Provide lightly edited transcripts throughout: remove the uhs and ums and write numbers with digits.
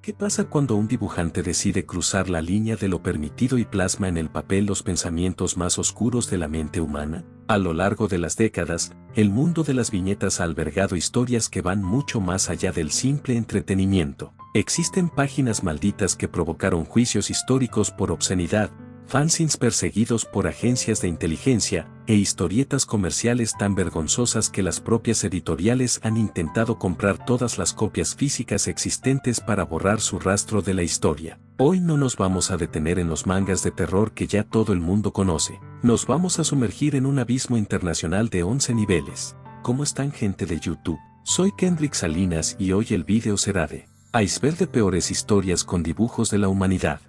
¿Qué pasa cuando un dibujante decide cruzar la línea de lo permitido y plasma en el papel los pensamientos más oscuros de la mente humana? A lo largo de las décadas, el mundo de las viñetas ha albergado historias que van mucho más allá del simple entretenimiento. Existen páginas malditas que provocaron juicios históricos por obscenidad, fanzines perseguidos por agencias de inteligencia, e historietas comerciales tan vergonzosas que las propias editoriales han intentado comprar todas las copias físicas existentes para borrar su rastro de la historia. Hoy no nos vamos a detener en los mangas de terror que ya todo el mundo conoce. Nos vamos a sumergir en un abismo internacional de 11 niveles. ¿Cómo están, gente de YouTube? Soy Kendrick Salinas y hoy el video será de Iceberg de peores historias con dibujos de la humanidad.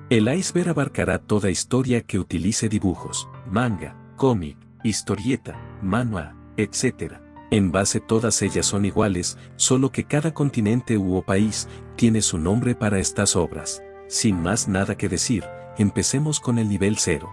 El iceberg abarcará toda historia que utilice dibujos, manga, cómic, historieta, manhwa, etc. En base todas ellas son iguales, solo que cada continente u país tiene su nombre para estas obras. Sin más nada que decir, empecemos con el nivel 0.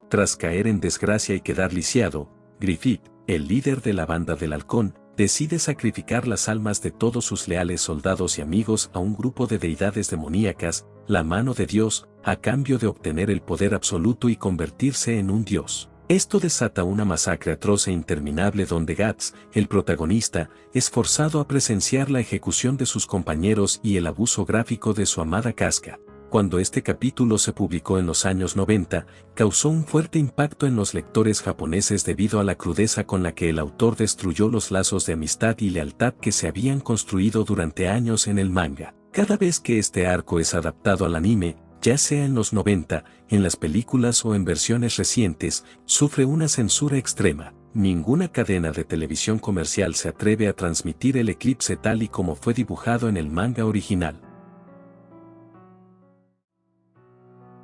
Tras caer en desgracia y quedar lisiado, Griffith, el líder de la banda del Halcón, decide sacrificar las almas de todos sus leales soldados y amigos a un grupo de deidades demoníacas, la mano de Dios, a cambio de obtener el poder absoluto y convertirse en un dios. Esto desata una masacre atroz e interminable donde Guts, el protagonista, es forzado a presenciar la ejecución de sus compañeros y el abuso gráfico de su amada Casca. Cuando este capítulo se publicó en los años 90, causó un fuerte impacto en los lectores japoneses debido a la crudeza con la que el autor destruyó los lazos de amistad y lealtad que se habían construido durante años en el manga. Cada vez que este arco es adaptado al anime, ya sea en los 90, en las películas o en versiones recientes, sufre una censura extrema. Ninguna cadena de televisión comercial se atreve a transmitir el eclipse tal y como fue dibujado en el manga original.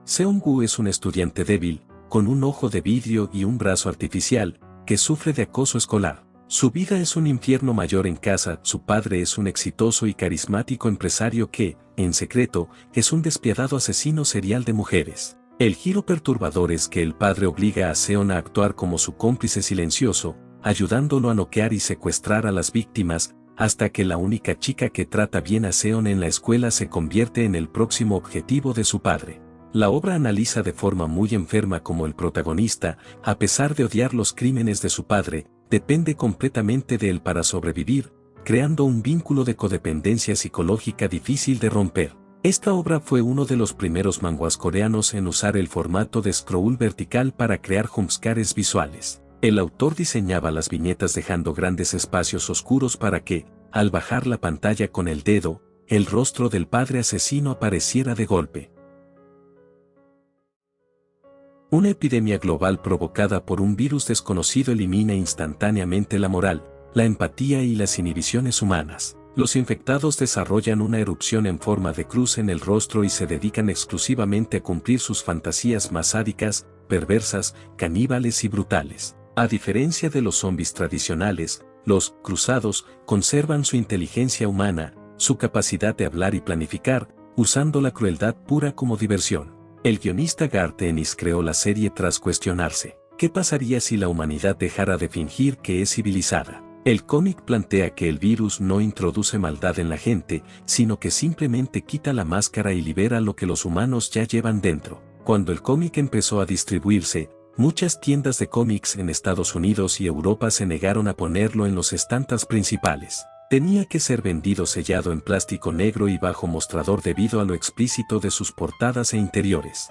Seong-woo es un estudiante débil, con un ojo de vidrio y un brazo artificial, que sufre de acoso escolar. Su vida es un infierno mayor en casa. Su padre es un exitoso y carismático empresario que, en secreto, es un despiadado asesino serial de mujeres. El giro perturbador es que el padre obliga a Seon a actuar como su cómplice silencioso, ayudándolo a noquear y secuestrar a las víctimas, hasta que la única chica que trata bien a Seon en la escuela se convierte en el próximo objetivo de su padre. La obra analiza de forma muy enferma cómo el protagonista, a pesar de odiar los crímenes de su padre, depende completamente de él para sobrevivir, creando un vínculo de codependencia psicológica difícil de romper. Esta obra fue uno de los primeros manhwas coreanos en usar el formato de scroll vertical para crear jumpscares visuales. El autor diseñaba las viñetas dejando grandes espacios oscuros para que, al bajar la pantalla con el dedo, el rostro del padre asesino apareciera de golpe. Una epidemia global provocada por un virus desconocido elimina instantáneamente la moral, la empatía y las inhibiciones humanas. Los infectados desarrollan una erupción en forma de cruz en el rostro y se dedican exclusivamente a cumplir sus fantasías más sádicas, perversas, caníbales y brutales. A diferencia de los zombies tradicionales, los cruzados conservan su inteligencia humana, su capacidad de hablar y planificar, usando la crueldad pura como diversión. El guionista Garth Ennis creó la serie tras cuestionarse, ¿qué pasaría si la humanidad dejara de fingir que es civilizada? El cómic plantea que el virus no introduce maldad en la gente, sino que simplemente quita la máscara y libera lo que los humanos ya llevan dentro. Cuando el cómic empezó a distribuirse, muchas tiendas de cómics en Estados Unidos y Europa se negaron a ponerlo en los estantes principales. Tenía que ser vendido sellado en plástico negro y bajo mostrador debido a lo explícito de sus portadas e interiores.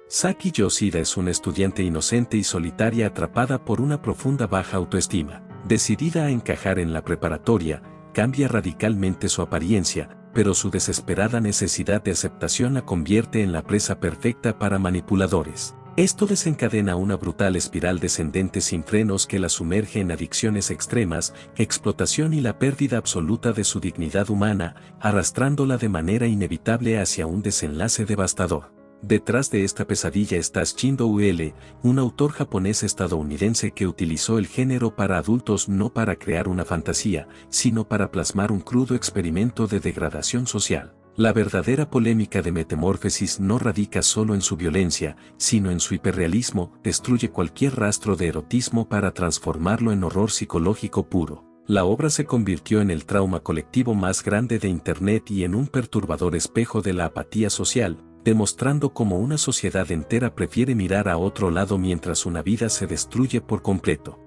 Saki Yoshida es una estudiante inocente y solitaria atrapada por una profunda baja autoestima. Decidida a encajar en la preparatoria, cambia radicalmente su apariencia, pero su desesperada necesidad de aceptación la convierte en la presa perfecta para manipuladores. Esto desencadena una brutal espiral descendente sin frenos que la sumerge en adicciones extremas, explotación y la pérdida absoluta de su dignidad humana, arrastrándola de manera inevitable hacia un desenlace devastador. Detrás de esta pesadilla está Shindo Uele, un autor japonés-estadounidense que utilizó el género para adultos no para crear una fantasía, sino para plasmar un crudo experimento de degradación social. La verdadera polémica de Metamorphosis no radica solo en su violencia, sino en su hiperrealismo, destruye cualquier rastro de erotismo para transformarlo en horror psicológico puro. La obra se convirtió en el trauma colectivo más grande de Internet y en un perturbador espejo de la apatía social, demostrando cómo una sociedad entera prefiere mirar a otro lado mientras una vida se destruye por completo.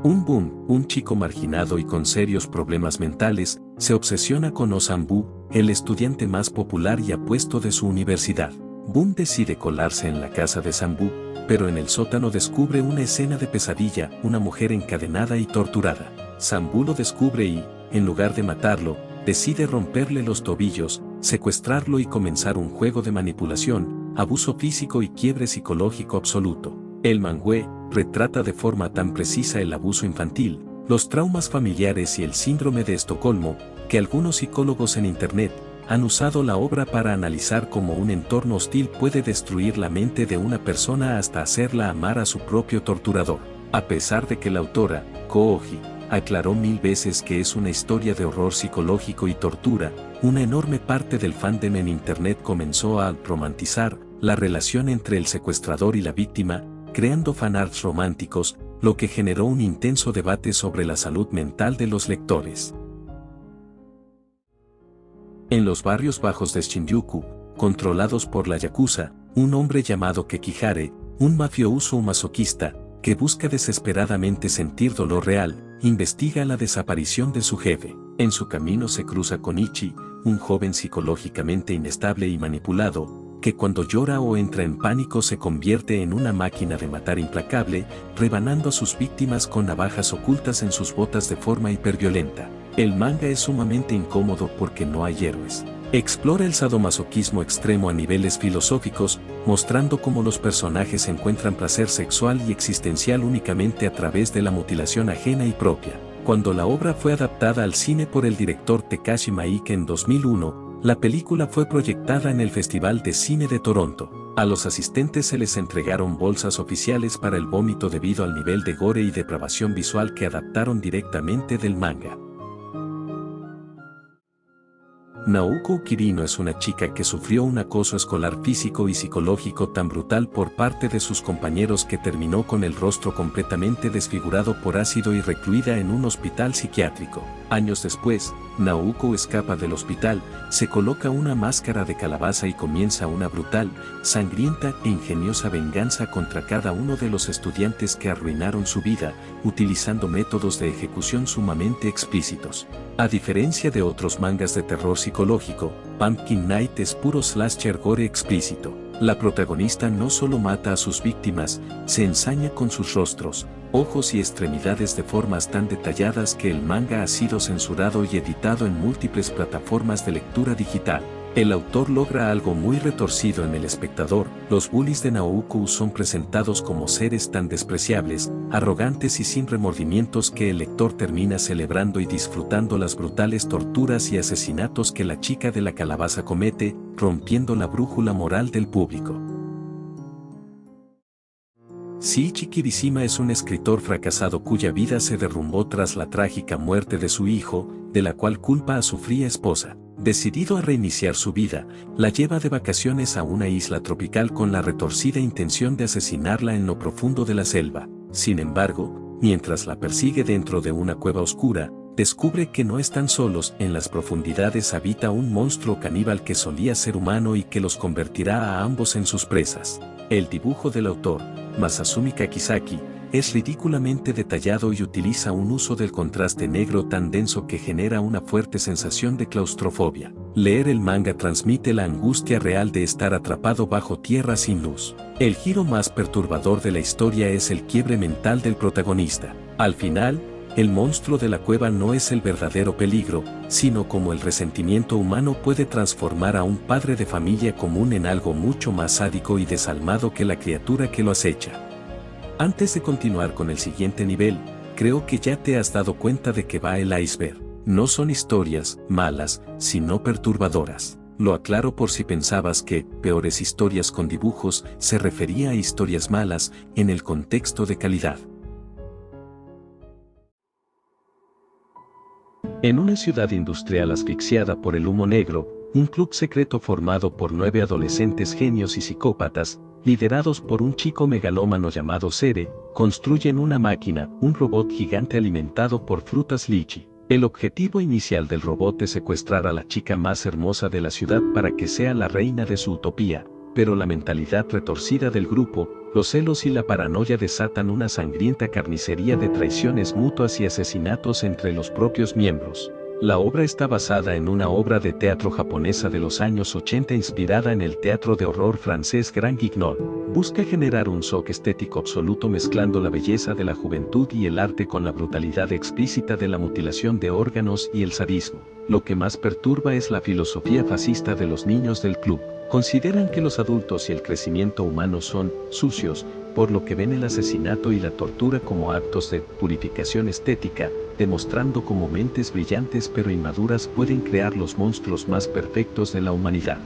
Un boom, un chico marginado y con serios problemas mentales, se obsesiona con Osambu, el estudiante más popular y apuesto de su universidad. Boom decide colarse en la casa de Sambu, pero en el sótano descubre una escena de pesadilla, una mujer encadenada y torturada. Sambu lo descubre y, en lugar de matarlo, decide romperle los tobillos, secuestrarlo y comenzar un juego de manipulación, abuso físico y quiebre psicológico absoluto. El mangüe retrata de forma tan precisa el abuso infantil, los traumas familiares y el síndrome de Estocolmo, que algunos psicólogos en Internet han usado la obra para analizar cómo un entorno hostil puede destruir la mente de una persona hasta hacerla amar a su propio torturador. A pesar de que la autora, Kouji, aclaró 1000 veces que es una historia de horror psicológico y tortura, una enorme parte del fandom en Internet comenzó a romantizar la relación entre el secuestrador y la víctima, creando fanarts románticos, lo que generó un intenso debate sobre la salud mental de los lectores. En los barrios bajos de Shinjuku, controlados por la Yakuza, un hombre llamado Kekihare, un mafioso masoquista, que busca desesperadamente sentir dolor real, investiga la desaparición de su jefe. En su camino se cruza con Ichi, un joven psicológicamente inestable y manipulado, que cuando llora o entra en pánico se convierte en una máquina de matar implacable, rebanando a sus víctimas con navajas ocultas en sus botas de forma hiperviolenta. El manga es sumamente incómodo porque no hay héroes. Explora el sadomasoquismo extremo a niveles filosóficos, mostrando cómo los personajes encuentran placer sexual y existencial únicamente a través de la mutilación ajena y propia. Cuando la obra fue adaptada al cine por el director Takashi Miike en 2001, la película fue proyectada en el Festival de Cine de Toronto. A los asistentes se les entregaron bolsas oficiales para el vómito debido al nivel de gore y depravación visual que adaptaron directamente del manga. Naoko Kirino es una chica que sufrió un acoso escolar físico y psicológico tan brutal por parte de sus compañeros que terminó con el rostro completamente desfigurado por ácido y recluida en un hospital psiquiátrico. Años después, Naoko escapa del hospital, se coloca una máscara de calabaza y comienza una brutal, sangrienta e ingeniosa venganza contra cada uno de los estudiantes que arruinaron su vida, utilizando métodos de ejecución sumamente explícitos. A diferencia de otros mangas de terror psicológico, Pumpkin Night es puro slasher gore explícito. La protagonista no solo mata a sus víctimas, se ensaña con sus rostros, ojos y extremidades de formas tan detalladas que el manga ha sido censurado y editado en múltiples plataformas de lectura digital. El autor logra algo muy retorcido en el espectador. Los bullies de Naoko son presentados como seres tan despreciables, arrogantes y sin remordimientos que el lector termina celebrando y disfrutando las brutales torturas y asesinatos que la chica de la calabaza comete, rompiendo la brújula moral del público. Shinichi Kirishima es un escritor fracasado cuya vida se derrumbó tras la trágica muerte de su hijo, de la cual culpa a su fría esposa. Decidido a reiniciar su vida, la lleva de vacaciones a una isla tropical con la retorcida intención de asesinarla en lo profundo de la selva. Sin embargo, mientras la persigue dentro de una cueva oscura, descubre que no están solos. En las profundidades habita un monstruo caníbal que solía ser humano y que los convertirá a ambos en sus presas. El dibujo del autor, Masasumi Kakizaki, es ridículamente detallado y utiliza un uso del contraste negro tan denso que genera una fuerte sensación de claustrofobia. Leer el manga transmite la angustia real de estar atrapado bajo tierra sin luz. El giro más perturbador de la historia es el quiebre mental del protagonista. Al final, el monstruo de la cueva no es el verdadero peligro, sino como el resentimiento humano puede transformar a un padre de familia común en algo mucho más sádico y desalmado que la criatura que lo acecha. Antes de continuar con el siguiente nivel, creo que ya te has dado cuenta de que va el iceberg. No son historias malas, sino perturbadoras. Lo aclaro por si pensabas que peores historias con dibujos se refería a historias malas en el contexto de calidad. En una ciudad industrial asfixiada por el humo negro, un club secreto formado por 9 adolescentes genios y psicópatas, liderados por un chico megalómano llamado Sere, construyen una máquina, un robot gigante alimentado por frutas lychee. El objetivo inicial del robot es secuestrar a la chica más hermosa de la ciudad para que sea la reina de su utopía, pero la mentalidad retorcida del grupo, los celos y la paranoia desatan una sangrienta carnicería de traiciones mutuas y asesinatos entre los propios miembros. La obra está basada en una obra de teatro japonesa de los años 80 inspirada en el teatro de horror francés Grand Guignol. Busca generar un shock estético absoluto mezclando la belleza de la juventud y el arte con la brutalidad explícita de la mutilación de órganos y el sadismo. Lo que más perturba es la filosofía fascista de los niños del club. Consideran que los adultos y el crecimiento humano son sucios, por lo que ven el asesinato y la tortura como actos de purificación estética, demostrando cómo mentes brillantes pero inmaduras pueden crear los monstruos más perfectos de la humanidad.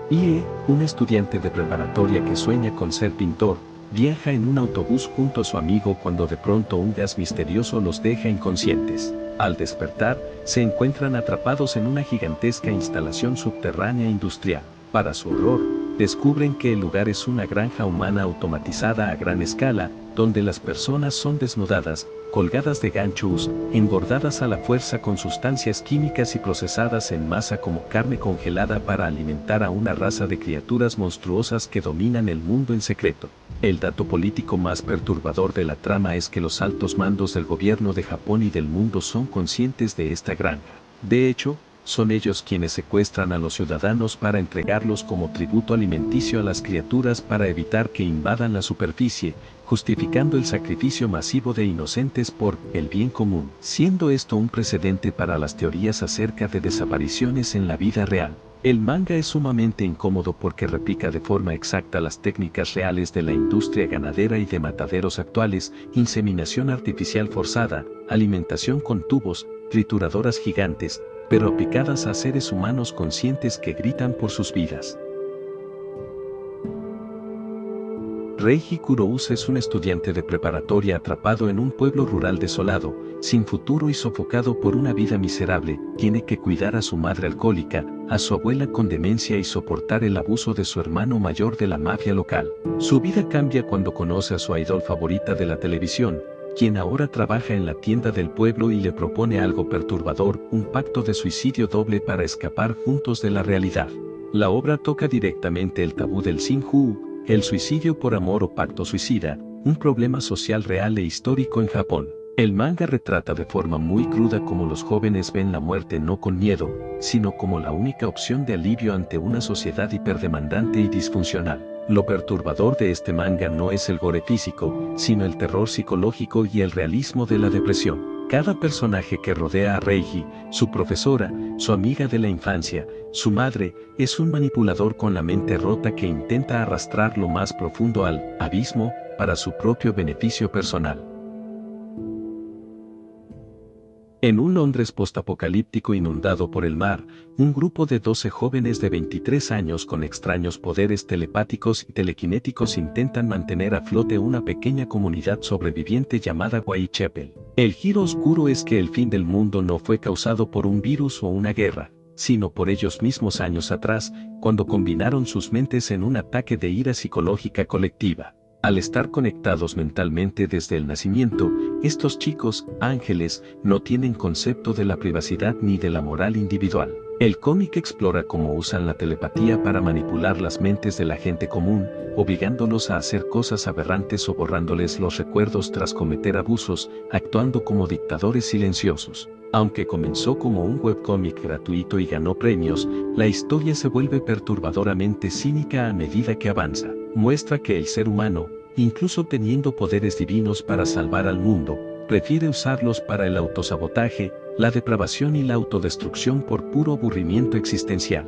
Ie, un estudiante de preparatoria que sueña con ser pintor, viaja en un autobús junto a su amigo cuando de pronto un gas misterioso los deja inconscientes. Al despertar, se encuentran atrapados en una gigantesca instalación subterránea industrial. Para su horror, descubren que el lugar es una granja humana automatizada a gran escala, donde las personas son desnudadas, colgadas de ganchos, engordadas a la fuerza con sustancias químicas y procesadas en masa como carne congelada para alimentar a una raza de criaturas monstruosas que dominan el mundo en secreto. El dato político más perturbador de la trama es que los altos mandos del gobierno de Japón y del mundo son conscientes de esta granja. De hecho, son ellos quienes secuestran a los ciudadanos para entregarlos como tributo alimenticio a las criaturas para evitar que invadan la superficie, justificando el sacrificio masivo de inocentes por el bien común, siendo esto un precedente para las teorías acerca de desapariciones en la vida real. El manga es sumamente incómodo porque replica de forma exacta las técnicas reales de la industria ganadera y de mataderos actuales, inseminación artificial forzada, alimentación con tubos, trituradoras gigantes, pero aplicadas a seres humanos conscientes que gritan por sus vidas. Reiji Kurousa es un estudiante de preparatoria atrapado en un pueblo rural desolado, sin futuro y sofocado por una vida miserable. Tiene que cuidar a su madre alcohólica, a su abuela con demencia y soportar el abuso de su hermano mayor de la mafia local. Su vida cambia cuando conoce a su idol favorita de la televisión, quien ahora trabaja en la tienda del pueblo y le propone algo perturbador, un pacto de suicidio doble para escapar juntos de la realidad. La obra toca directamente el tabú del Shinju, el suicidio por amor o pacto suicida, un problema social real e histórico en Japón. El manga retrata de forma muy cruda cómo los jóvenes ven la muerte no con miedo, sino como la única opción de alivio ante una sociedad hiperdemandante y disfuncional. Lo perturbador de este manga no es el gore físico, sino el terror psicológico y el realismo de la depresión. Cada personaje que rodea a Reiji, su profesora, su amiga de la infancia, su madre, es un manipulador con la mente rota que intenta arrastrar lo más profundo al abismo para su propio beneficio personal. En un Londres postapocalíptico inundado por el mar, un grupo de 12 jóvenes de 23 años con extraños poderes telepáticos y telequinéticos intentan mantener a flote una pequeña comunidad sobreviviente llamada Whitechapel. El giro oscuro es que el fin del mundo no fue causado por un virus o una guerra, sino por ellos mismos años atrás, cuando combinaron sus mentes en un ataque de ira psicológica colectiva. Al estar conectados mentalmente desde el nacimiento, estos chicos, ángeles, no tienen concepto de la privacidad ni de la moral individual. El cómic explora cómo usan la telepatía para manipular las mentes de la gente común, obligándolos a hacer cosas aberrantes o borrándoles los recuerdos tras cometer abusos, actuando como dictadores silenciosos. Aunque comenzó como un webcómic gratuito y ganó premios, la historia se vuelve perturbadoramente cínica a medida que avanza. Muestra que el ser humano, incluso teniendo poderes divinos para salvar al mundo, prefiere usarlos para el autosabotaje, la depravación y la autodestrucción por puro aburrimiento existencial.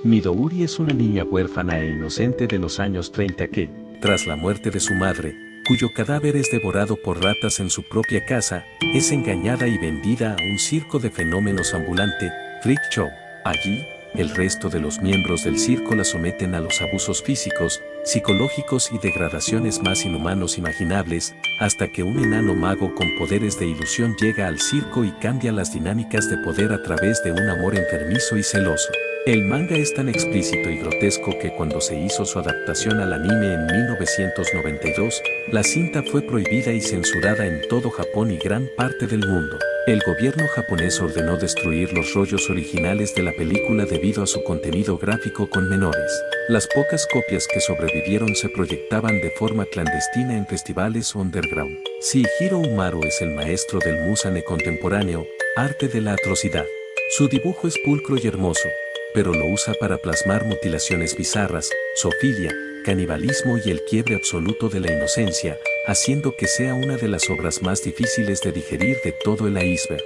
Midori es una niña huérfana e inocente de los años 30 que, tras la muerte de su madre, cuyo cadáver es devorado por ratas en su propia casa, es engañada y vendida a un circo de fenómenos ambulante, Freak Show. Allí, el resto de los miembros del circo la someten a los abusos físicos, psicológicos y degradaciones más inhumanos imaginables, hasta que un enano mago con poderes de ilusión llega al circo y cambia las dinámicas de poder a través de un amor enfermizo y celoso. El manga es tan explícito y grotesco que cuando se hizo su adaptación al anime en 1992, la cinta fue prohibida y censurada en todo Japón y gran parte del mundo. El gobierno japonés ordenó destruir los rollos originales de la película debido a su contenido gráfico con menores. Las pocas copias que sobrevivieron se proyectaban de forma clandestina en festivales underground. Shigeru Umaru es el maestro del Musane contemporáneo, arte de la atrocidad. Su dibujo es pulcro y hermoso, pero lo usa para plasmar mutilaciones bizarras, zoofilia, canibalismo y el quiebre absoluto de la inocencia, haciendo que sea una de las obras más difíciles de digerir de todo el iceberg.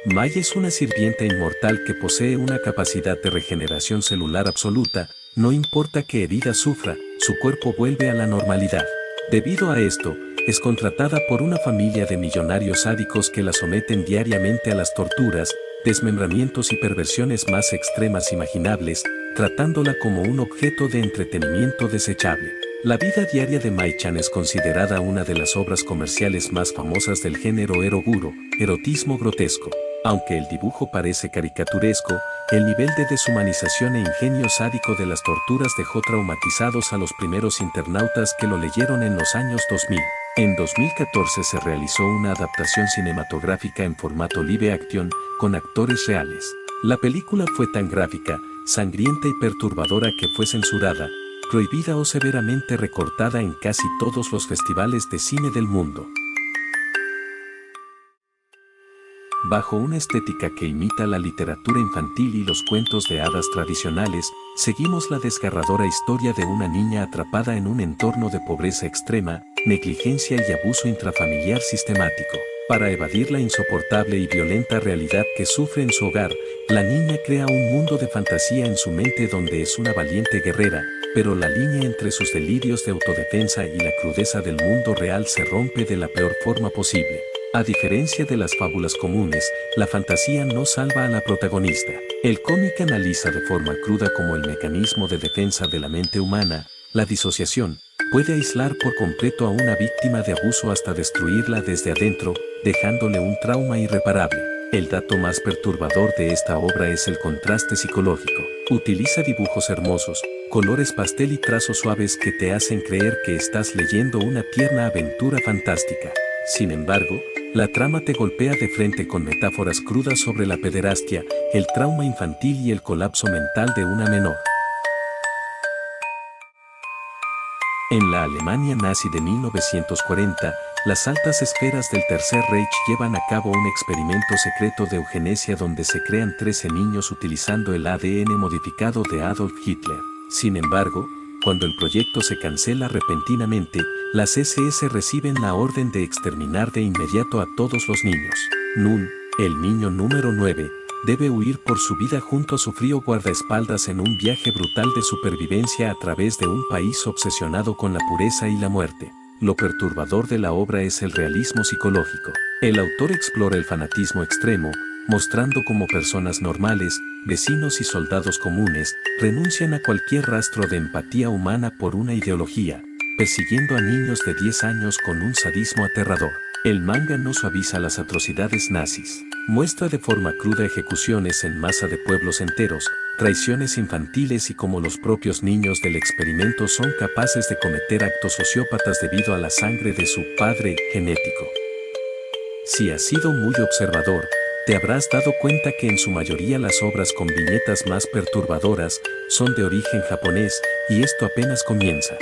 Mai es una sirvienta inmortal que posee una capacidad de regeneración celular absoluta, no importa qué herida sufra, su cuerpo vuelve a la normalidad. Debido a esto, es contratada por una familia de millonarios sádicos que la someten diariamente a las torturas, desmembramientos y perversiones más extremas imaginables, tratándola como un objeto de entretenimiento desechable. La vida diaria de Mai-chan es considerada una de las obras comerciales más famosas del género eroguro, erotismo grotesco. Aunque el dibujo parece caricaturesco, el nivel de deshumanización e ingenio sádico de las torturas dejó traumatizados a los primeros internautas que lo leyeron en los años 2000. En 2014 se realizó una adaptación cinematográfica en formato live action, con actores reales. La película fue tan gráfica, sangrienta y perturbadora que fue censurada, prohibida o severamente recortada en casi todos los festivales de cine del mundo. Bajo una estética que imita la literatura infantil y los cuentos de hadas tradicionales, seguimos la desgarradora historia de una niña atrapada en un entorno de pobreza extrema, negligencia y abuso intrafamiliar sistemático. Para evadir la insoportable y violenta realidad que sufre en su hogar, la niña crea un mundo de fantasía en su mente donde es una valiente guerrera, pero la línea entre sus delirios de autodefensa y la crudeza del mundo real se rompe de la peor forma posible. A diferencia de las fábulas comunes, la fantasía no salva a la protagonista. El cómic analiza de forma cruda cómo el mecanismo de defensa de la mente humana, la disociación, puede aislar por completo a una víctima de abuso hasta destruirla desde adentro, dejándole un trauma irreparable. El dato más perturbador de esta obra es el contraste psicológico. Utiliza dibujos hermosos, colores pastel y trazos suaves que te hacen creer que estás leyendo una tierna aventura fantástica. Sin embargo, la trama te golpea de frente con metáforas crudas sobre la pederastia, el trauma infantil y el colapso mental de una menor. En la Alemania nazi de 1940, las altas esferas del Tercer Reich llevan a cabo un experimento secreto de eugenesia donde se crean 13 niños utilizando el ADN modificado de Adolf Hitler. Sin embargo, cuando el proyecto se cancela repentinamente, las SS reciben la orden de exterminar de inmediato a todos los niños. Nun, el niño número 9, debe huir por su vida junto a su frío guardaespaldas en un viaje brutal de supervivencia a través de un país obsesionado con la pureza y la muerte. Lo perturbador de la obra es el realismo psicológico. El autor explora el fanatismo extremo, mostrando cómo personas normales, vecinos y soldados comunes, renuncian a cualquier rastro de empatía humana por una ideología, persiguiendo a niños de 10 años con un sadismo aterrador. El manga no suaviza las atrocidades nazis. Muestra de forma cruda ejecuciones en masa de pueblos enteros, traiciones infantiles y cómo los propios niños del experimento son capaces de cometer actos sociópatas debido a la sangre de su padre genético. Si has sido muy observador, te habrás dado cuenta que en su mayoría las obras con viñetas más perturbadoras son de origen japonés, y esto apenas comienza.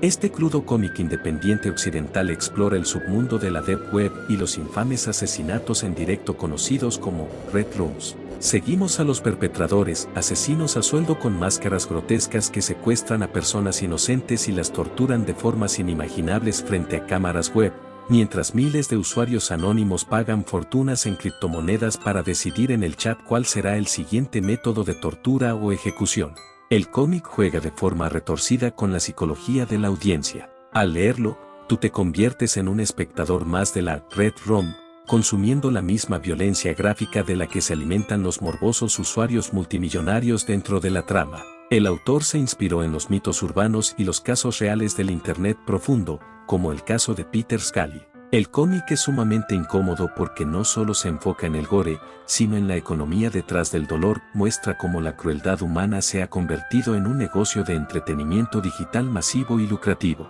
Este crudo cómic independiente occidental explora el submundo de la Deep Web y los infames asesinatos en directo conocidos como Red Rooms. Seguimos a los perpetradores, asesinos a sueldo con máscaras grotescas que secuestran a personas inocentes y las torturan de formas inimaginables frente a cámaras web, mientras miles de usuarios anónimos pagan fortunas en criptomonedas para decidir en el chat cuál será el siguiente método de tortura o ejecución. El cómic juega de forma retorcida con la psicología de la audiencia. Al leerlo, tú te conviertes en un espectador más de la Red Room, consumiendo la misma violencia gráfica de la que se alimentan los morbosos usuarios multimillonarios dentro de la trama. El autor se inspiró en los mitos urbanos y los casos reales del Internet profundo, como el caso de Peter Scully. El cómic es sumamente incómodo porque no solo se enfoca en el gore, sino en la economía detrás del dolor, muestra cómo la crueldad humana se ha convertido en un negocio de entretenimiento digital masivo y lucrativo.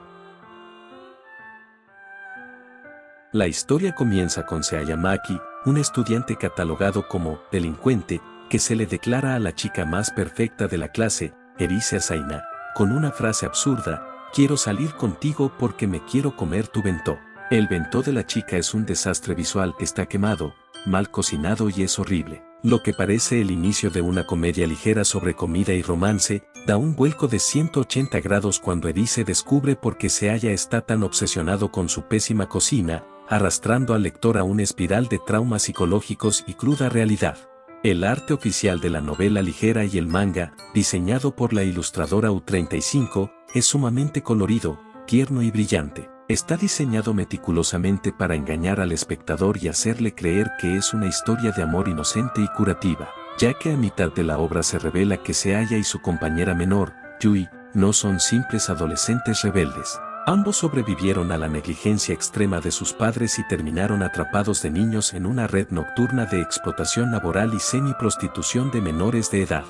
La historia comienza con Sayamaki, un estudiante catalogado como delincuente, que se le declara a la chica más perfecta de la clase, Erise Asaina, con una frase absurda: quiero salir contigo porque me quiero comer tu bentó. El bentó de la chica es un desastre visual, está quemado, mal cocinado y es horrible. Lo que parece el inicio de una comedia ligera sobre comida y romance, da un vuelco de 180 grados cuando Erise descubre por qué Seaya está tan obsesionado con su pésima cocina, arrastrando al lector a una espiral de traumas psicológicos y cruda realidad. El arte oficial de la novela ligera y el manga, diseñado por la ilustradora U35, es sumamente colorido, tierno y brillante. Está diseñado meticulosamente para engañar al espectador y hacerle creer que es una historia de amor inocente y curativa, ya que a mitad de la obra se revela que Seaya y su compañera menor, Yui, no son simples adolescentes rebeldes. Ambos sobrevivieron a la negligencia extrema de sus padres y terminaron atrapados de niños en una red nocturna de explotación laboral y semi-prostitución de menores de edad.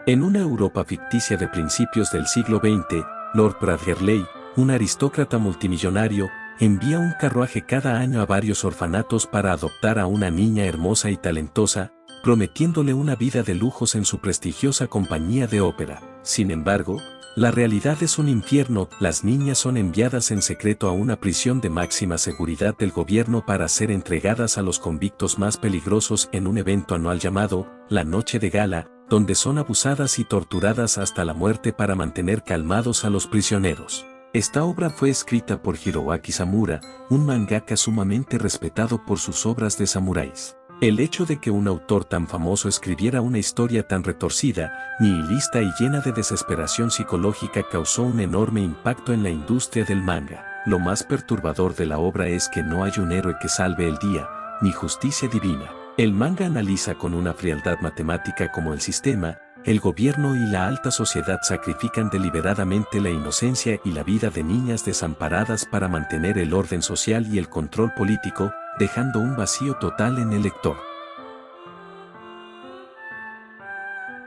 En una Europa ficticia de principios del siglo XX, Lord Bradgerley, un aristócrata multimillonario, envía un carruaje cada año a varios orfanatos para adoptar a una niña hermosa y talentosa, prometiéndole una vida de lujos en su prestigiosa compañía de ópera. Sin embargo, la realidad es un infierno. Las niñas son enviadas en secreto a una prisión de máxima seguridad del gobierno para ser entregadas a los convictos más peligrosos en un evento anual llamado la Noche de Gala, donde son abusadas y torturadas hasta la muerte para mantener calmados a los prisioneros. Esta obra fue escrita por Hiroaki Samura, un mangaka sumamente respetado por sus obras de samuráis. El hecho de que un autor tan famoso escribiera una historia tan retorcida, nihilista y llena de desesperación psicológica causó un enorme impacto en la industria del manga. Lo más perturbador de la obra es que no hay un héroe que salve el día, ni justicia divina. El manga analiza con una frialdad matemática cómo el sistema, el gobierno y la alta sociedad sacrifican deliberadamente la inocencia y la vida de niñas desamparadas para mantener el orden social y el control político, dejando un vacío total en el lector.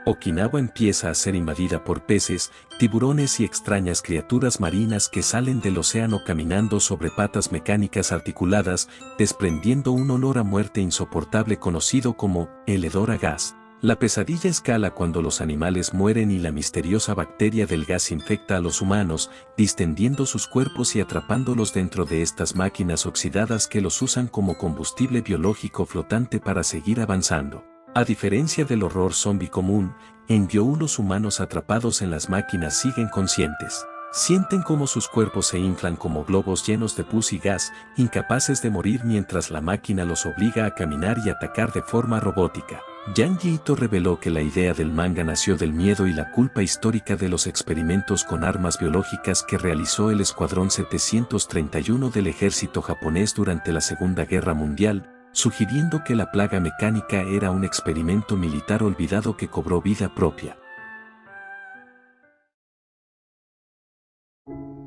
Okinawa empieza a ser invadida por peces, tiburones y extrañas criaturas marinas que salen del océano caminando sobre patas mecánicas articuladas, desprendiendo un olor a muerte insoportable conocido como el hedor a gas. La pesadilla escala cuando los animales mueren y la misteriosa bacteria del gas infecta a los humanos, distendiendo sus cuerpos y atrapándolos dentro de estas máquinas oxidadas que los usan como combustible biológico flotante para seguir avanzando. A diferencia del horror zombie común, en Gyou los humanos atrapados en las máquinas siguen conscientes. Sienten cómo sus cuerpos se inflan como globos llenos de pus y gas, incapaces de morir mientras la máquina los obliga a caminar y atacar de forma robótica. Junji Ito reveló que la idea del manga nació del miedo y la culpa histórica de los experimentos con armas biológicas que realizó el Escuadrón 731 del ejército japonés durante la Segunda Guerra Mundial, sugiriendo que la plaga mecánica era un experimento militar olvidado que cobró vida propia.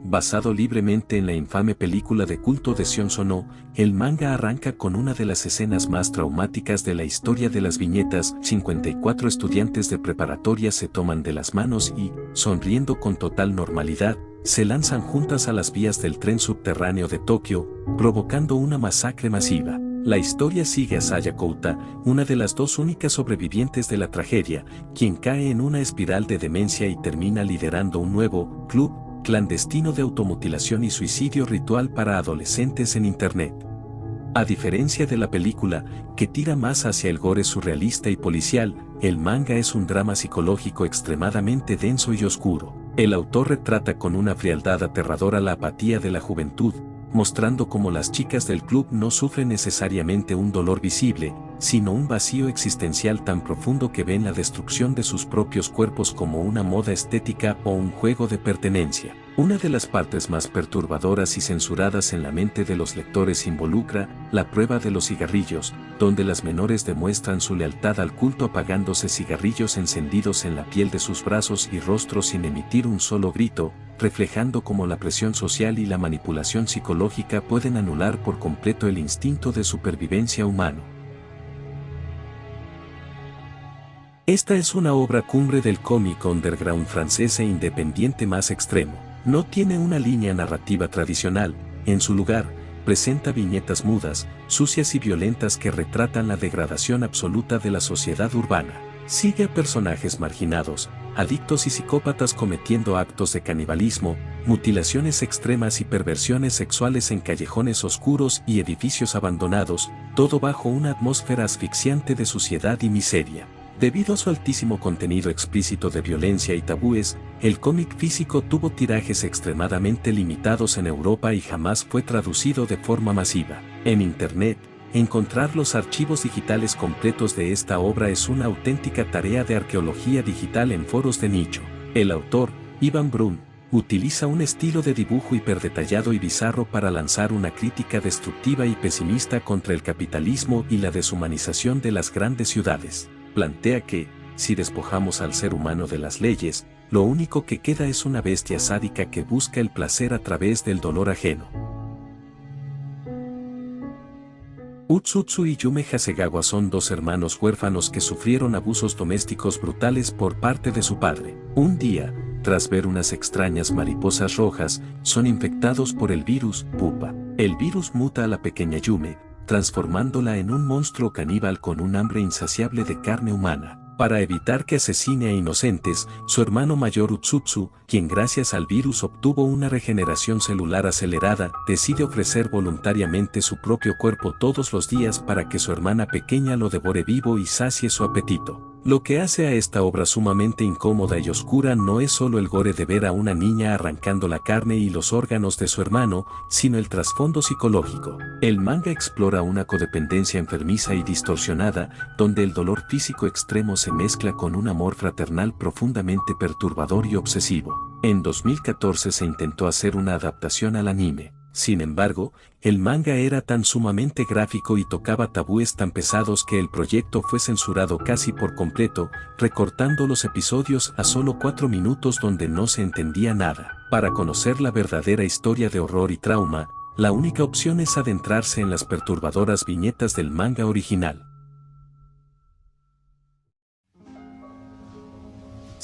Basado libremente en la infame película de culto de Sion Sono, el manga arranca con una de las escenas más traumáticas de la historia de las viñetas. 54 estudiantes de preparatoria se toman de las manos y, sonriendo con total normalidad, se lanzan juntas a las vías del tren subterráneo de Tokio, provocando una masacre masiva. La historia sigue a Saya Kouta, una de las dos únicas sobrevivientes de la tragedia, quien cae en una espiral de demencia y termina liderando un nuevo club clandestino de automutilación y suicidio ritual para adolescentes en Internet. A diferencia de la película, que tira más hacia el gore surrealista y policial, el manga es un drama psicológico extremadamente denso y oscuro. El autor retrata con una frialdad aterradora la apatía de la juventud, mostrando cómo las chicas del club no sufren necesariamente un dolor visible, sino un vacío existencial tan profundo que ven la destrucción de sus propios cuerpos como una moda estética o un juego de pertenencia. Una de las partes más perturbadoras y censuradas en la mente de los lectores involucra la prueba de los cigarrillos, donde las menores demuestran su lealtad al culto apagándose cigarrillos encendidos en la piel de sus brazos y rostros sin emitir un solo grito, reflejando cómo la presión social y la manipulación psicológica pueden anular por completo el instinto de supervivencia humano. Esta es una obra cumbre del cómic underground francés e independiente más extremo. No tiene una línea narrativa tradicional, en su lugar, presenta viñetas mudas, sucias y violentas que retratan la degradación absoluta de la sociedad urbana. Sigue a personajes marginados, adictos y psicópatas cometiendo actos de canibalismo, mutilaciones extremas y perversiones sexuales en callejones oscuros y edificios abandonados, todo bajo una atmósfera asfixiante de suciedad y miseria. Debido a su altísimo contenido explícito de violencia y tabúes, el cómic físico tuvo tirajes extremadamente limitados en Europa y jamás fue traducido de forma masiva. En Internet, encontrar los archivos digitales completos de esta obra es una auténtica tarea de arqueología digital en foros de nicho. El autor, Ivan Brun, utiliza un estilo de dibujo hiperdetallado y bizarro para lanzar una crítica destructiva y pesimista contra el capitalismo y la deshumanización de las grandes ciudades. Plantea que, si despojamos al ser humano de las leyes, lo único que queda es una bestia sádica que busca el placer a través del dolor ajeno. Utsutsu y Yume Hasegawa son dos hermanos huérfanos que sufrieron abusos domésticos brutales por parte de su padre. Un día, tras ver unas extrañas mariposas rojas, son infectados por el virus Pupa. El virus muta a la pequeña Yume, transformándola en un monstruo caníbal con un hambre insaciable de carne humana. Para evitar que asesine a inocentes, su hermano mayor Utsutsu, quien gracias al virus obtuvo una regeneración celular acelerada, decide ofrecer voluntariamente su propio cuerpo todos los días para que su hermana pequeña lo devore vivo y sacie su apetito. Lo que hace a esta obra sumamente incómoda y oscura no es solo el gore de ver a una niña arrancando la carne y los órganos de su hermano, sino el trasfondo psicológico. El manga explora una codependencia enfermiza y distorsionada, donde el dolor físico extremo se mezcla con un amor fraternal profundamente perturbador y obsesivo. En 2014 se intentó hacer una adaptación al anime. Sin embargo, el manga era tan sumamente gráfico y tocaba tabúes tan pesados que el proyecto fue censurado casi por completo, recortando los episodios a solo 4 minutos donde no se entendía nada. Para conocer la verdadera historia de horror y trauma, la única opción es adentrarse en las perturbadoras viñetas del manga original.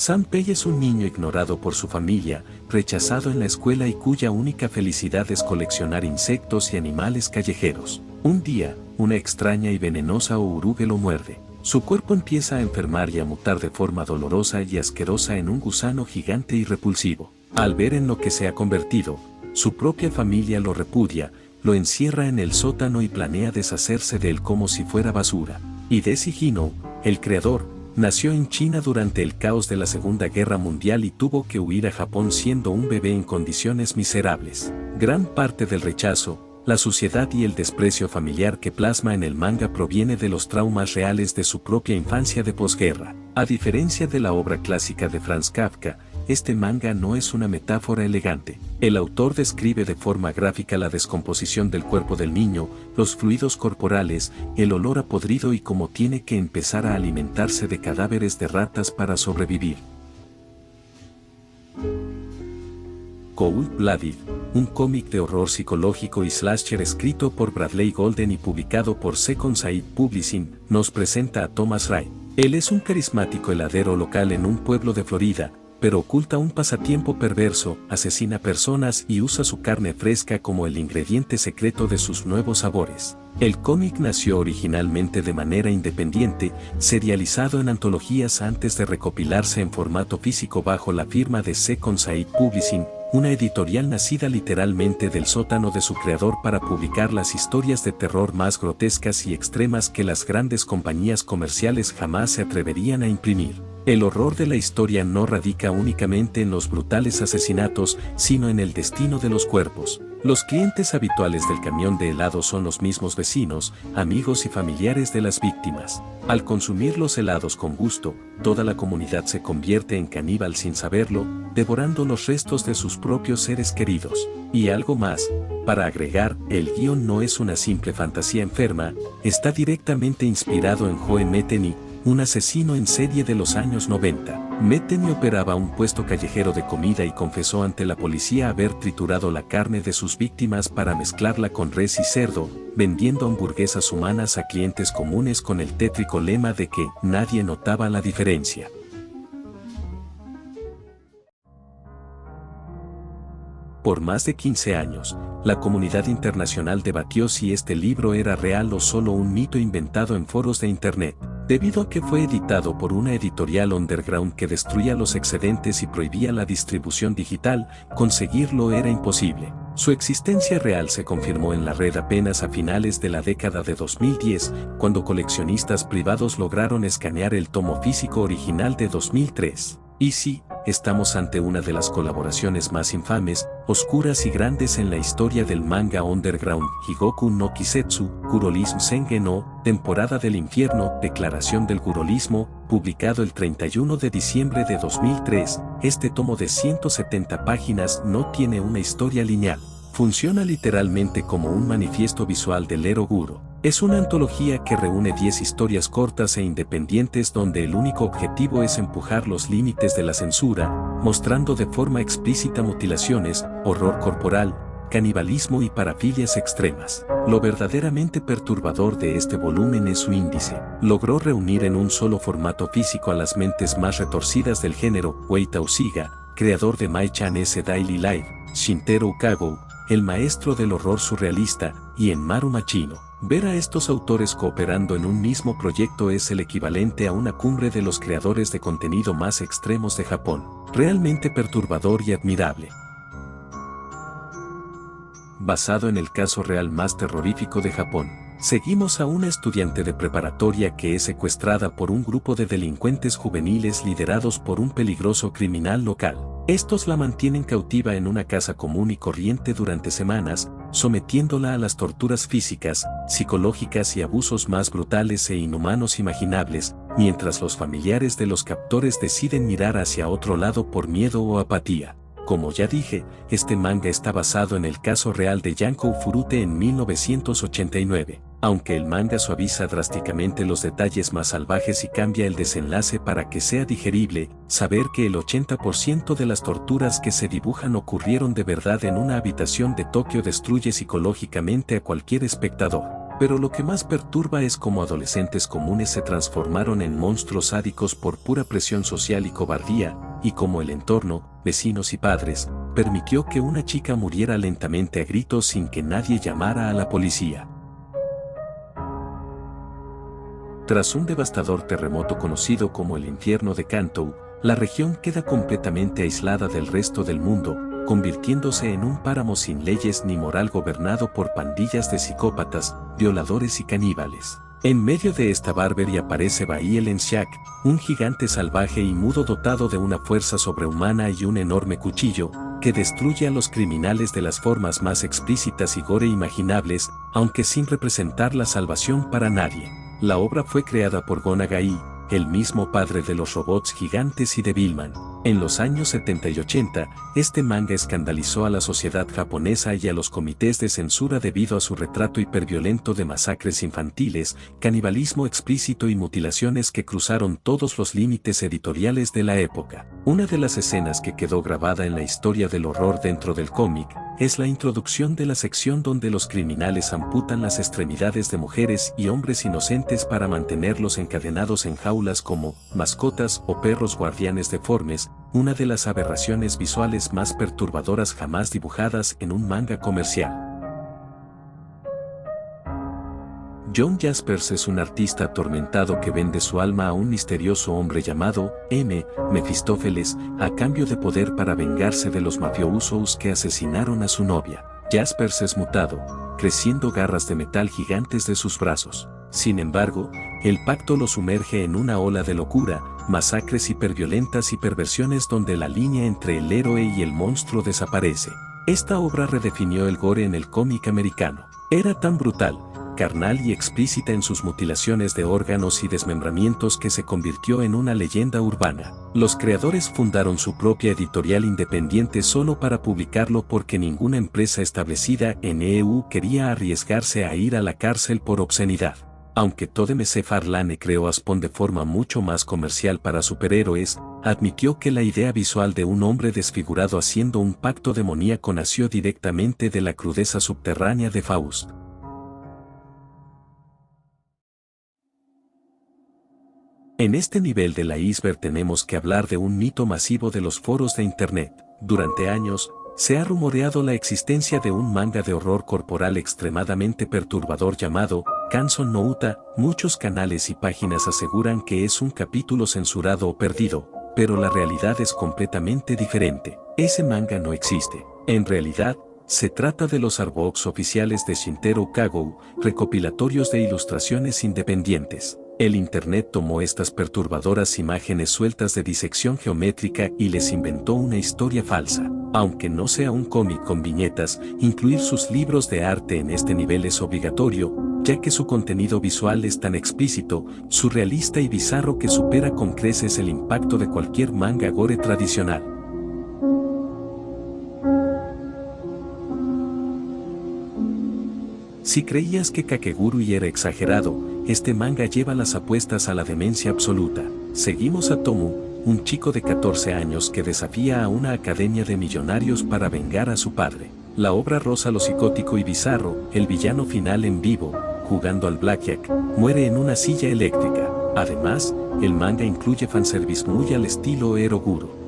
Sanpei es un niño ignorado por su familia, rechazado en la escuela y cuya única felicidad es coleccionar insectos y animales callejeros. Un día, una extraña y venenosa oruga lo muerde. Su cuerpo empieza a enfermar y a mutar de forma dolorosa y asquerosa en un gusano gigante y repulsivo. Al ver en lo que se ha convertido, su propia familia lo repudia, lo encierra en el sótano y planea deshacerse de él como si fuera basura. Hideki Hino, el creador, nació en China durante el caos de la Segunda Guerra Mundial y tuvo que huir a Japón siendo un bebé en condiciones miserables. Gran parte del rechazo, la suciedad y el desprecio familiar que plasma en el manga proviene de los traumas reales de su propia infancia de posguerra. A diferencia de la obra clásica de Franz Kafka, este manga no es una metáfora elegante. El autor describe de forma gráfica la descomposición del cuerpo del niño, los fluidos corporales, el olor a podrido y cómo tiene que empezar a alimentarse de cadáveres de ratas para sobrevivir. Cold-Blooded, un cómic de horror psicológico y slasher escrito por Bradley Golden y publicado por Second Sight Publishing, nos presenta a Thomas Wright. Él es un carismático heladero local en un pueblo de Florida, pero oculta un pasatiempo perverso, asesina personas y usa su carne fresca como el ingrediente secreto de sus nuevos sabores. El cómic nació originalmente de manera independiente, serializado en antologías antes de recopilarse en formato físico bajo la firma de Second Sight Publishing, una editorial nacida literalmente del sótano de su creador para publicar las historias de terror más grotescas y extremas que las grandes compañías comerciales jamás se atreverían a imprimir. El horror de la historia no radica únicamente en los brutales asesinatos, sino en el destino de los cuerpos. Los clientes habituales del camión de helado son los mismos vecinos, amigos y familiares de las víctimas. Al consumir los helados con gusto, toda la comunidad se convierte en caníbal sin saberlo, devorando los restos de sus propios seres queridos. Y algo más, para agregar, el guión no es una simple fantasía enferma, está directamente inspirado en Joe Metheny, un asesino en serie de los años 90. Metheny operaba un puesto callejero de comida y confesó ante la policía haber triturado la carne de sus víctimas para mezclarla con res y cerdo, vendiendo hamburguesas humanas a clientes comunes con el tétrico lema de que nadie notaba la diferencia. Por más de 15 años, la comunidad internacional debatió si este libro era real o solo un mito inventado en foros de Internet. Debido a que fue editado por una editorial underground que destruía los excedentes y prohibía la distribución digital, conseguirlo era imposible. Su existencia real se confirmó en la red apenas a finales de la década de 2010, cuando coleccionistas privados lograron escanear el tomo físico original de 2003. Y sí, estamos ante una de las colaboraciones más infames, oscuras y grandes en la historia del manga underground. Higoku no Kisetsu, Kurolism Senge no, Temporada del Infierno, Declaración del Kurolismo, publicado el 31 de diciembre de 2003, este tomo de 170 páginas no tiene una historia lineal. Funciona literalmente como un manifiesto visual del Eroguro. Es una antología que reúne 10 historias cortas e independientes donde el único objetivo es empujar los límites de la censura, mostrando de forma explícita mutilaciones, horror corporal, canibalismo y parafilias extremas. Lo verdaderamente perturbador de este volumen es su índice. Logró reunir en un solo formato físico a las mentes más retorcidas del género. Weita Usiga, creador de My-chan S Daily Life, Shintaro Ukagou, el maestro del horror surrealista, y Enmaru Machino. Ver a estos autores cooperando en un mismo proyecto es el equivalente a una cumbre de los creadores de contenido más extremos de Japón. Realmente perturbador y admirable. Basado en el caso real más terrorífico de Japón. Seguimos a una estudiante de preparatoria que es secuestrada por un grupo de delincuentes juveniles liderados por un peligroso criminal local. Estos la mantienen cautiva en una casa común y corriente durante semanas, sometiéndola a las torturas físicas, psicológicas y abusos más brutales e inhumanos imaginables, mientras los familiares de los captores deciden mirar hacia otro lado por miedo o apatía. Como ya dije, este manga está basado en el caso real de Yankou Furute en 1989. Aunque el manga suaviza drásticamente los detalles más salvajes y cambia el desenlace para que sea digerible, saber que el 80% de las torturas que se dibujan ocurrieron de verdad en una habitación de Tokio destruye psicológicamente a cualquier espectador. Pero lo que más perturba es cómo adolescentes comunes se transformaron en monstruos sádicos por pura presión social y cobardía, y cómo el entorno, vecinos y padres, permitió que una chica muriera lentamente a gritos sin que nadie llamara a la policía. Tras un devastador terremoto conocido como el Infierno de Kanto, la región queda completamente aislada del resto del mundo, convirtiéndose en un páramo sin leyes ni moral gobernado por pandillas de psicópatas, violadores y caníbales. En medio de esta barbarie aparece Bai el Enshak, un gigante salvaje y mudo dotado de una fuerza sobrehumana y un enorme cuchillo, que destruye a los criminales de las formas más explícitas y gore imaginables, aunque sin representar la salvación para nadie. La obra fue creada por Go Nagai, el mismo padre de los robots gigantes y de Devilman. En los años 70 y 80, este manga escandalizó a la sociedad japonesa y a los comités de censura debido a su retrato hiperviolento de masacres infantiles, canibalismo explícito y mutilaciones que cruzaron todos los límites editoriales de la época. Una de las escenas que quedó grabada en la historia del horror dentro del cómic es la introducción de la sección donde los criminales amputan las extremidades de mujeres y hombres inocentes para mantenerlos encadenados en jaulas como mascotas o perros guardianes deformes, una de las aberraciones visuales más perturbadoras jamás dibujadas en un manga comercial. John Jaspers es un artista atormentado que vende su alma a un misterioso hombre llamado M. Mefistófeles, a cambio de poder para vengarse de los mafiosos que asesinaron a su novia. Jaspers es mutado, creciendo garras de metal gigantes de sus brazos. Sin embargo, el pacto lo sumerge en una ola de locura, masacres hiperviolentas y perversiones donde la línea entre el héroe y el monstruo desaparece. Esta obra redefinió el gore en el cómic americano. Era tan brutal, carnal y explícita en sus mutilaciones de órganos y desmembramientos que se convirtió en una leyenda urbana. Los creadores fundaron su propia editorial independiente solo para publicarlo porque ninguna empresa establecida en EU quería arriesgarse a ir a la cárcel por obscenidad. Aunque Todd McFarlane creó Spawn de forma mucho más comercial para superhéroes, admitió que la idea visual de un hombre desfigurado haciendo un pacto demoníaco nació directamente de la crudeza subterránea de Faust. En este nivel de la iceberg tenemos que hablar de un mito masivo de los foros de Internet. Durante años, se ha rumoreado la existencia de un manga de horror corporal extremadamente perturbador llamado Kanson no Uta. Muchos canales y páginas aseguran que es un capítulo censurado o perdido, pero la realidad es completamente diferente. Ese manga no existe. En realidad, se trata de los artbooks oficiales de Shintaro Kagou, recopilatorios de ilustraciones independientes. El Internet tomó estas perturbadoras imágenes sueltas de disección geométrica y les inventó una historia falsa. Aunque no sea un cómic con viñetas, incluir sus libros de arte en este nivel es obligatorio, ya que su contenido visual es tan explícito, surrealista y bizarro que supera con creces el impacto de cualquier manga gore tradicional. Si creías que Kakegurui era exagerado, este manga lleva las apuestas a la demencia absoluta. Seguimos a Tomu, un chico de 14 años que desafía a una academia de millonarios para vengar a su padre. La obra roza lo psicótico y bizarro, el villano final en vivo, jugando al blackjack, muere en una silla eléctrica. Además, el manga incluye fanservice muy al estilo Eroguro.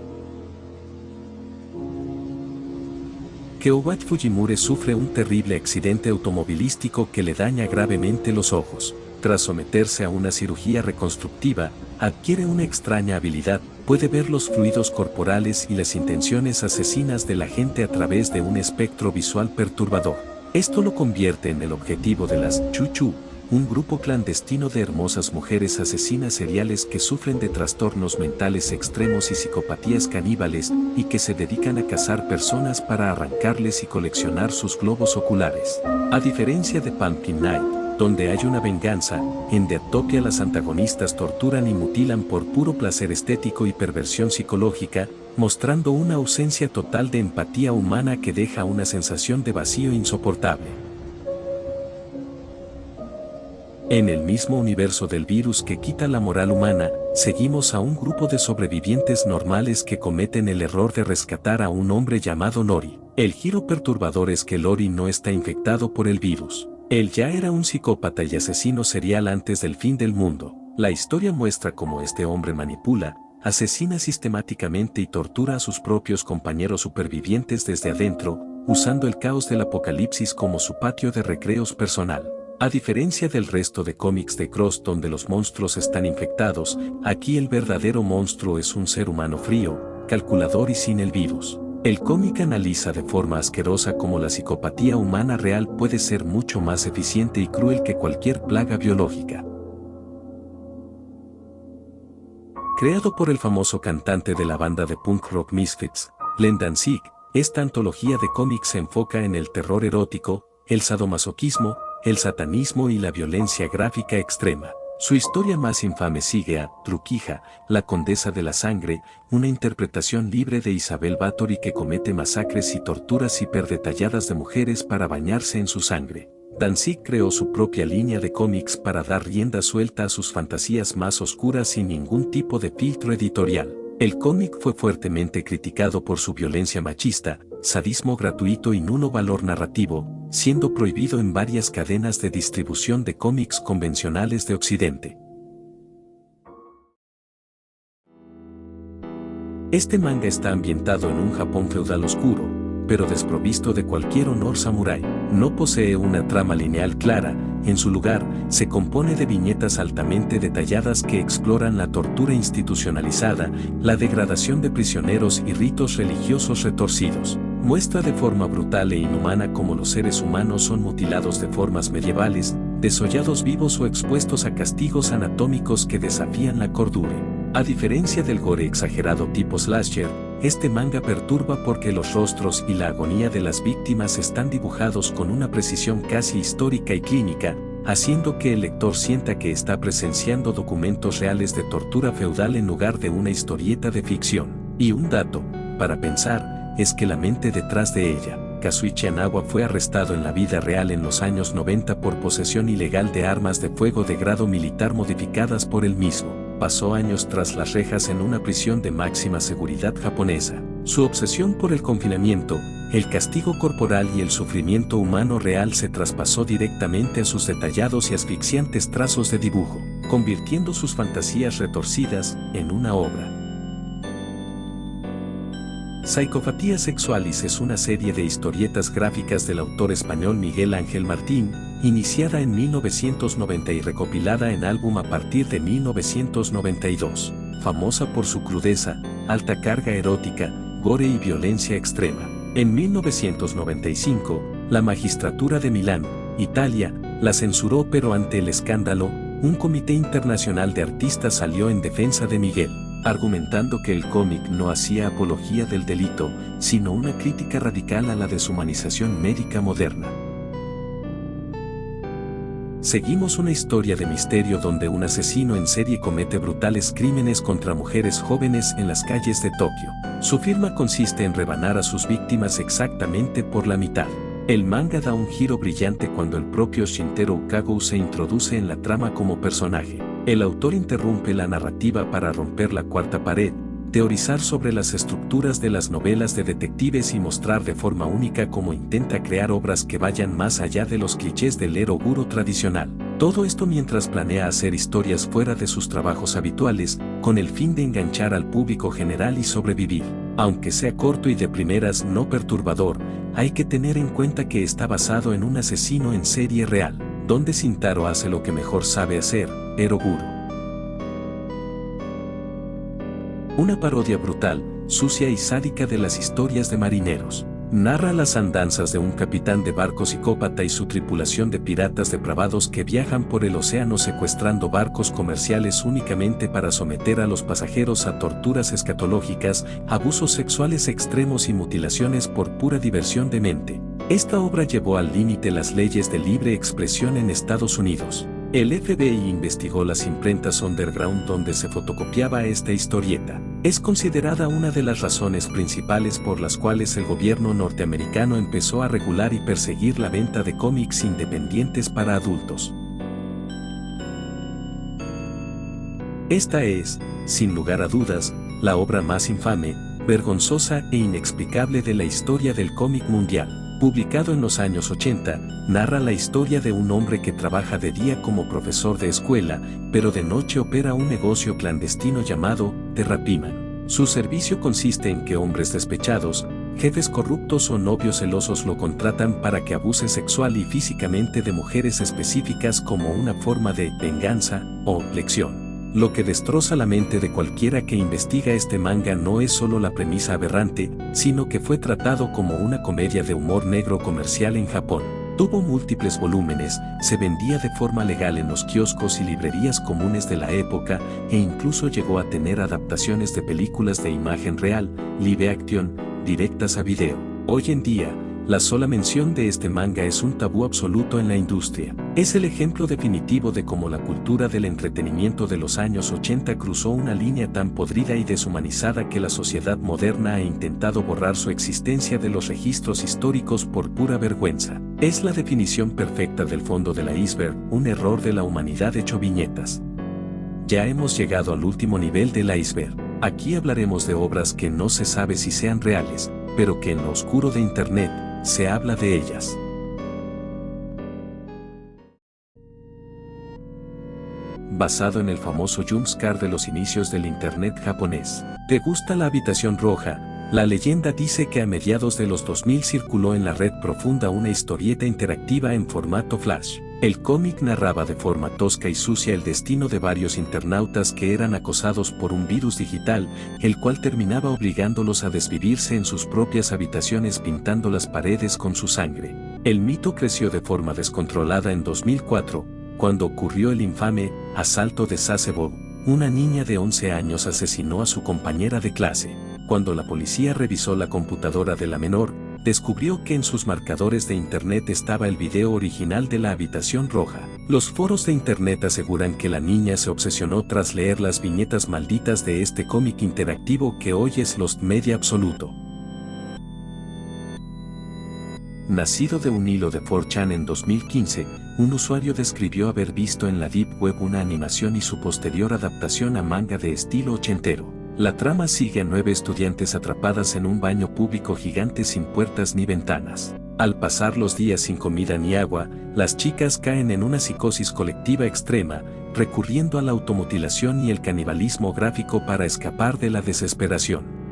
Keobachi Fujimura sufre un terrible accidente automovilístico que le daña gravemente los ojos. Tras someterse a una cirugía reconstructiva, adquiere una extraña habilidad, puede ver los fluidos corporales y las intenciones asesinas de la gente a través de un espectro visual perturbador. Esto lo convierte en el objetivo de las Chuchu, un grupo clandestino de hermosas mujeres asesinas seriales que sufren de trastornos mentales extremos y psicopatías caníbales, y que se dedican a cazar personas para arrancarles y coleccionar sus globos oculares. A diferencia de Pumpkin Night, donde hay una venganza, en Deathopia las antagonistas torturan y mutilan por puro placer estético y perversión psicológica, mostrando una ausencia total de empatía humana que deja una sensación de vacío insoportable. En el mismo universo del virus que quita la moral humana, seguimos a un grupo de sobrevivientes normales que cometen el error de rescatar a un hombre llamado Nori. El giro perturbador es que Nori no está infectado por el virus. Él ya era un psicópata y asesino serial antes del fin del mundo. La historia muestra cómo este hombre manipula, asesina sistemáticamente y tortura a sus propios compañeros supervivientes desde adentro, usando el caos del apocalipsis como su patio de recreos personal. A diferencia del resto de cómics de Cross donde los monstruos están infectados, aquí el verdadero monstruo es un ser humano frío, calculador y sin el virus. El cómic analiza de forma asquerosa cómo la psicopatía humana real puede ser mucho más eficiente y cruel que cualquier plaga biológica. Creado por el famoso cantante de la banda de punk rock Misfits, Glenn Danzig, esta antología de cómics se enfoca en el terror erótico, el sadomasoquismo, el satanismo y la violencia gráfica extrema. Su historia más infame sigue a Trukija, la condesa de la sangre, una interpretación libre de Isabel Báthory que comete masacres y torturas hiperdetalladas de mujeres para bañarse en su sangre. Danzig creó su propia línea de cómics para dar rienda suelta a sus fantasías más oscuras sin ningún tipo de filtro editorial. El cómic fue fuertemente criticado por su violencia machista, sadismo gratuito y nulo valor narrativo, siendo prohibido en varias cadenas de distribución de cómics convencionales de Occidente. Este manga está ambientado en un Japón feudal oscuro, pero desprovisto de cualquier honor samurái. No posee una trama lineal clara, en su lugar, se compone de viñetas altamente detalladas que exploran la tortura institucionalizada, la degradación de prisioneros y ritos religiosos retorcidos. Muestra de forma brutal e inhumana cómo los seres humanos son mutilados de formas medievales, desollados vivos o expuestos a castigos anatómicos que desafían la cordura. A diferencia del gore exagerado tipo slasher, este manga perturba porque los rostros y la agonía de las víctimas están dibujados con una precisión casi histórica y clínica, haciendo que el lector sienta que está presenciando documentos reales de tortura feudal en lugar de una historieta de ficción. Y un dato, para pensar, es que la mente detrás de ella, Kazuichi Hanawa, fue arrestado en la vida real en los años 90 por posesión ilegal de armas de fuego de grado militar modificadas por él mismo. Pasó años tras las rejas en una prisión de máxima seguridad japonesa. Su obsesión por el confinamiento, el castigo corporal y el sufrimiento humano real se traspasó directamente a sus detallados y asfixiantes trazos de dibujo, convirtiendo sus fantasías retorcidas en una obra. Psicopatía Sexualis es una serie de historietas gráficas del autor español Miguel Ángel Martín, iniciada en 1990 y recopilada en álbum a partir de 1992, famosa por su crudeza, alta carga erótica, gore y violencia extrema. En 1995, la magistratura de Milán, Italia, la censuró, pero ante el escándalo, un comité internacional de artistas salió en defensa de Miguel, argumentando que el cómic no hacía apología del delito, sino una crítica radical a la deshumanización médica moderna. Seguimos una historia de misterio donde un asesino en serie comete brutales crímenes contra mujeres jóvenes en las calles de Tokio. Su firma consiste en rebanar a sus víctimas exactamente por la mitad. El manga da un giro brillante cuando el propio Shintaro Ukagou se introduce en la trama como personaje. El autor interrumpe la narrativa para romper la cuarta pared, teorizar sobre las estructuras de las novelas de detectives y mostrar de forma única cómo intenta crear obras que vayan más allá de los clichés del eroguro tradicional. Todo esto mientras planea hacer historias fuera de sus trabajos habituales, con el fin de enganchar al público general y sobrevivir. Aunque sea corto y de primeras no perturbador, hay que tener en cuenta que está basado en un asesino en serie real, donde Shintaro hace lo que mejor sabe hacer, eroguro. Una parodia brutal, sucia y sádica de las historias de marineros. Narra las andanzas de un capitán de barco psicópata y su tripulación de piratas depravados que viajan por el océano secuestrando barcos comerciales únicamente para someter a los pasajeros a torturas escatológicas, abusos sexuales extremos y mutilaciones por pura diversión de mente. Esta obra llevó al límite las leyes de libre expresión en Estados Unidos. El FBI investigó las imprentas underground donde se fotocopiaba esta historieta. Es considerada una de las razones principales por las cuales el gobierno norteamericano empezó a regular y perseguir la venta de cómics independientes para adultos. Esta es, sin lugar a dudas, la obra más infame, vergonzosa e inexplicable de la historia del cómic mundial. Publicado en los años 80, narra la historia de un hombre que trabaja de día como profesor de escuela, pero de noche opera un negocio clandestino llamado Terrapiman. Su servicio consiste en que hombres despechados, jefes corruptos o novios celosos lo contratan para que abuse sexual y físicamente de mujeres específicas como una forma de venganza o lección. Lo que destroza la mente de cualquiera que investiga este manga no es solo la premisa aberrante, sino que fue tratado como una comedia de humor negro comercial en Japón. Tuvo múltiples volúmenes, se vendía de forma legal en los kioscos y librerías comunes de la época e incluso llegó a tener adaptaciones de películas de imagen real, live action, directas a video. Hoy en día, la sola mención de este manga es un tabú absoluto en la industria. Es el ejemplo definitivo de cómo la cultura del entretenimiento de los años 80 cruzó una línea tan podrida y deshumanizada que la sociedad moderna ha intentado borrar su existencia de los registros históricos por pura vergüenza. Es la definición perfecta del fondo del iceberg, un error de la humanidad hecho viñetas. Ya hemos llegado al último nivel del iceberg. Aquí hablaremos de obras que no se sabe si sean reales, pero que en lo oscuro de Internet, se habla de ellas. Basado en el famoso jumpscare de los inicios del Internet japonés. ¿Te gusta la habitación roja? La leyenda dice que a mediados de los 2000 circuló en la red profunda una historieta interactiva en formato flash. El cómic narraba de forma tosca y sucia el destino de varios internautas que eran acosados por un virus digital, el cual terminaba obligándolos a desvivirse en sus propias habitaciones pintando las paredes con su sangre. El mito creció de forma descontrolada en 2004, cuando ocurrió el infame asalto de Sasebo. Una niña de 11 años asesinó a su compañera de clase. Cuando la policía revisó la computadora de la menor, descubrió que en sus marcadores de internet estaba el video original de la habitación roja. Los foros de internet aseguran que la niña se obsesionó tras leer las viñetas malditas de este cómic interactivo que hoy es Lost Media absoluto. Nacido de un hilo de 4chan en 2015, un usuario describió haber visto en la Deep Web una animación y su posterior adaptación a manga de estilo ochentero. La trama sigue a 9 estudiantes atrapadas en un baño público gigante sin puertas ni ventanas. Al pasar los días sin comida ni agua, las chicas caen en una psicosis colectiva extrema, recurriendo a la automutilación y el canibalismo gráfico para escapar de la desesperación.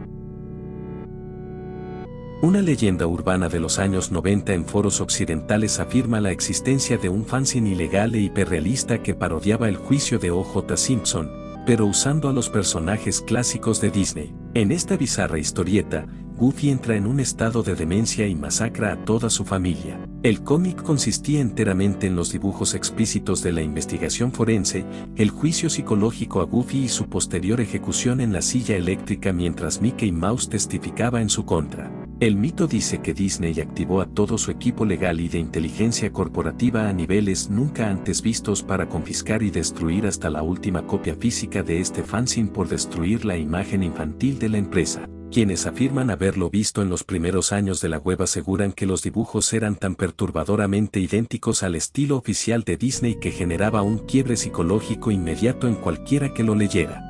Una leyenda urbana de los años 90 en foros occidentales afirma la existencia de un fanzine ilegal e hiperrealista que parodiaba el juicio de O.J. Simpson, pero usando a los personajes clásicos de Disney. En esta bizarra historieta, Goofy entra en un estado de demencia y masacra a toda su familia. El cómic consistía enteramente en los dibujos explícitos de la investigación forense, el juicio psicológico a Goofy y su posterior ejecución en la silla eléctrica mientras Mickey Mouse testificaba en su contra. El mito dice que Disney activó a todo su equipo legal y de inteligencia corporativa a niveles nunca antes vistos para confiscar y destruir hasta la última copia física de este fanzine por destruir la imagen infantil de la empresa. Quienes afirman haberlo visto en los primeros años de la web aseguran que los dibujos eran tan perturbadoramente idénticos al estilo oficial de Disney que generaba un quiebre psicológico inmediato en cualquiera que lo leyera.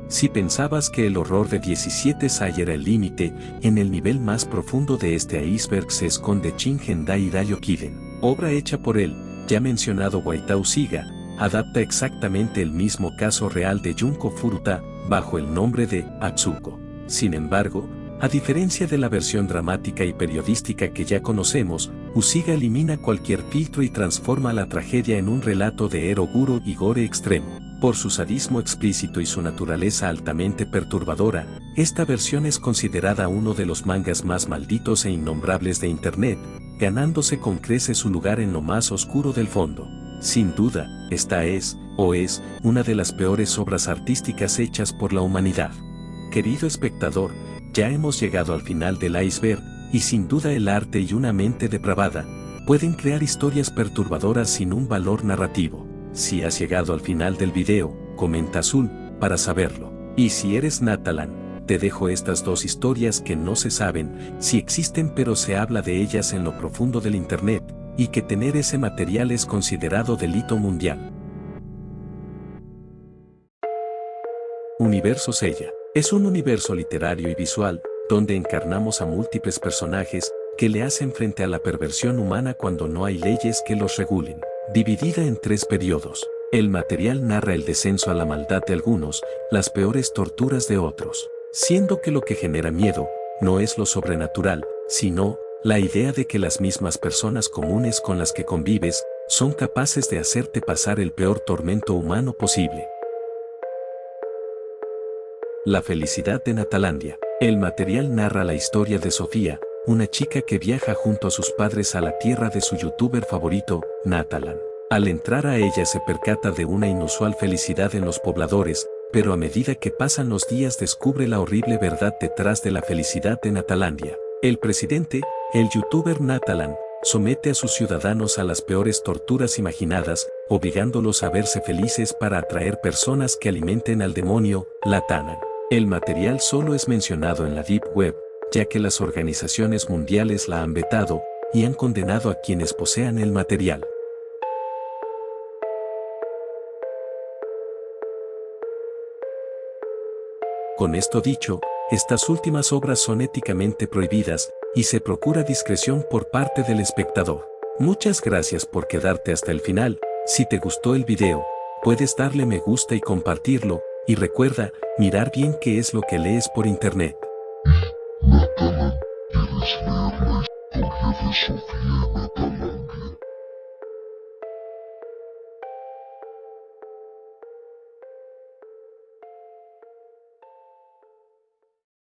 Si pensabas que el horror de 17 Sai era el límite, en el nivel más profundo de este iceberg se esconde Shingen-dai Daiyokiden, obra hecha por el, ya mencionado Waitao Siga, adapta exactamente el mismo caso real de Junko Furuta, bajo el nombre de Atsuko. Sin embargo, a diferencia de la versión dramática y periodística que ya conocemos, Usiga elimina cualquier filtro y transforma la tragedia en un relato de eroguro y gore extremo. Por su sadismo explícito y su naturaleza altamente perturbadora, esta versión es considerada uno de los mangas más malditos e innombrables de Internet, ganándose con creces su lugar en lo más oscuro del fondo. Sin duda, esta es, una de las peores obras artísticas hechas por la humanidad. Querido espectador, ya hemos llegado al final del iceberg, y sin duda el arte y una mente depravada pueden crear historias perturbadoras sin un valor narrativo. Si has llegado al final del video, comenta azul, para saberlo. Y si eres Natalan, te dejo estas dos historias que no se saben si existen pero se habla de ellas en lo profundo del internet, y que tener ese material es considerado delito mundial. Universo Seiya. Es un universo literario y visual, donde encarnamos a múltiples personajes, que le hacen frente a la perversión humana cuando no hay leyes que los regulen. Dividida en 3 periodos, el material narra el descenso a la maldad de algunos, las peores torturas de otros, siendo que lo que genera miedo, no es lo sobrenatural, sino la idea de que las mismas personas comunes con las que convives, son capaces de hacerte pasar el peor tormento humano posible. La felicidad de Natalandia. El material narra la historia de Sofía, una chica que viaja junto a sus padres a la tierra de su youtuber favorito, Natalan. Al entrar a ella se percata de una inusual felicidad en los pobladores, pero a medida que pasan los días descubre la horrible verdad detrás de la felicidad de Natalandia. El presidente, el youtuber Natalan, somete a sus ciudadanos a las peores torturas imaginadas, obligándolos a verse felices para atraer personas que alimenten al demonio, Latanan. El material solo es mencionado en la Deep Web, ya que las organizaciones mundiales la han vetado, y han condenado a quienes posean el material. Con esto dicho, estas últimas obras son éticamente prohibidas, y se procura discreción por parte del espectador. Muchas gracias por quedarte hasta el final. Si te gustó el video, puedes darle me gusta y compartirlo, y recuerda, mirar bien qué es lo que lees por internet. Natalan, ¿quieres leer la historia de Sofía y Natalan?